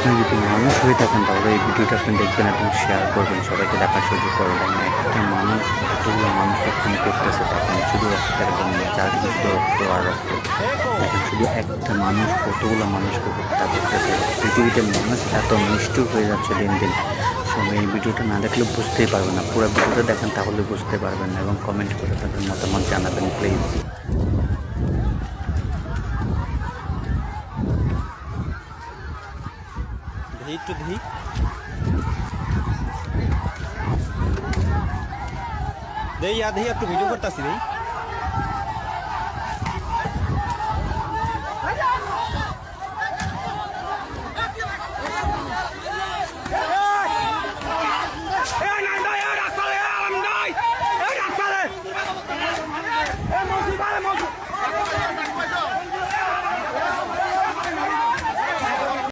আপনি যদি মানুষ হয়ে থাকেন তাহলে এই ভিডিওটা আপনি দেখবেন এবং শেয়ার করবেন, সবাইকে দেখার সুযোগ করবেন। একটা মানুষ কতগুলো মানুষকে খুন করতেছে দেখেন, শুধু রক্তের জন্য, চারদিকে রক্ত আর রক্ত। দেখেন শুধু একটা মানুষ কতগুলো মানুষকে হত্যা করতেছে। পৃথিবীতে মানুষ এত নিষ্ঠুর হয়ে যাচ্ছে দিন দিন। সবাই এই ভিডিওটা না দেখলে বুঝতেই পারবেন না, পুরো ভিডিওটা দেখেন তাহলে বুঝতে পারবেন এবং কমেন্ট করে তাদের মতামত জানাবেন প্লিজ। একটু দেখি দেই একটু ভিডিও করতেছি দেই।